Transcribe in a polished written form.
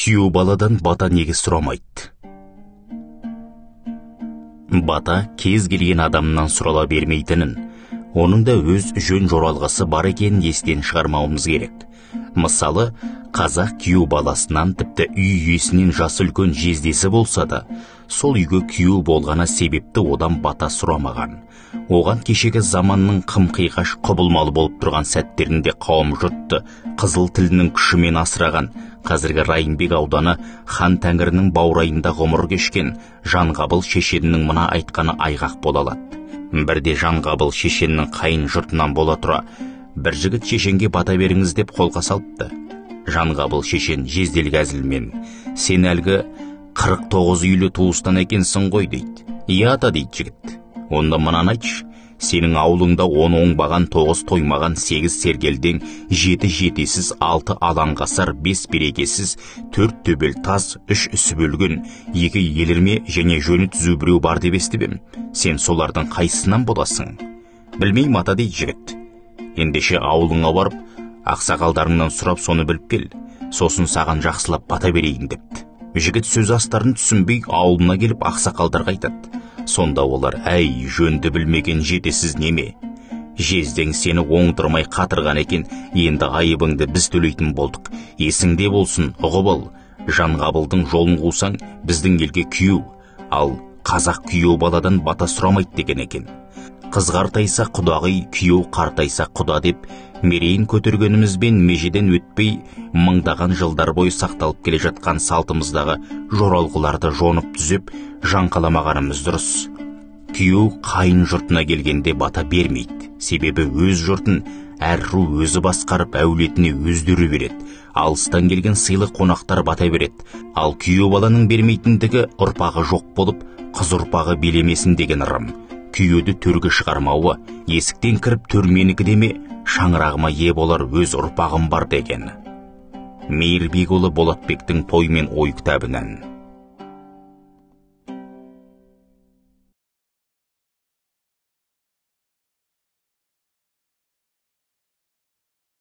Күйеу баладан бата неге сұрамайды? Бата кез келген адамнан сұрала бермейтінін, оның да өз жөн жоралғысы бар екенін естен шығармауымыз керек. Мысалы, қазақ күйеу баласынан тіпті үй иесінен жасы үлкен жездесі болса да, сол үйге күйеу болғаны себепті одан бата сұрамаған. Оған кешегі заманның қым-қиғаш құбылмалы болып тұрған сәттерінде қауым жұртты қызыл тілінің күшімен асыраған, қазіргі Райымбек ауданы хан тәңірінің баурайында ғұмыр кешкен Жанғабыл шешеннің мына айтқаны айғақ бола алады. Бірде Жанғабыл шешеннің қайын жұртынан бола тұра, бір жігіт шешенге бата беріңіз деп қолға салыпты. Жанғабыл шешен жезделік әзілмен: сен әлгі 49 үйлі туыстан екенсің ғой дейді. Иә ата дейді жігіт. Онда мынаны айтшы, сенің аулыңда 10 оңбаған, 9 тоймаған, 8 сергелдең, 7 жетесіз, 6 алаңғасар, 5 берекесіз, 4 төбел таз, 3 үсіп өлген, 2 елірме және жөні түзу біреу бар деп естіпем. Сен солардың қайсынан боласың? Білмеймін ата дейді жігіт. Ендеше аулыңа барып, ақсақалдарыңнан сұрап соны біліп кел, сосын саған жақсылап бата берейін депті. Жігіт сөз астарын түсінбей ауылына келіп ақсақалдарға айтады. Сонда олар: әй, жөнді білмеген жетесіз неме, жездең сені оңдырмай қатырған екен, енді айыбыңды біз төлейтін болдық. Есіңде болсын, ұғып ал, Жанғабылдың жолын қусаң, біздің елге күйеу, ал қазақ күйеу баладан бата сұрамайды деген екен. Қыз қартайса құдағи, күйеу қартайса құда деп мерейін көтергенімізбен межеден өтпей мыңдаған жылдар бойы сақталып келе жатқан салтымыздағы жоралғыларды жонып түзеп жаңқаламағанымыз дұрыс. Күйеу қайын жұртына келгенде бата бермейді, себебі өз жұртын әр ру өзі басқарып әулетіне өздері береді. Алыстан келген сыйлы қонақтар бата береді. Ал күйеу баланың бермейтіндігі ұрпағы жоқ болып, қыз ұрпағы билемесін деген ырым. Күйеуді төрге шығармауы, есіктен кіріп төрменікі деме, шаңырағыма ие болар өз ұрпағым бар деген. Мейірбекұлы Болатбектің той мен ой кітабынан.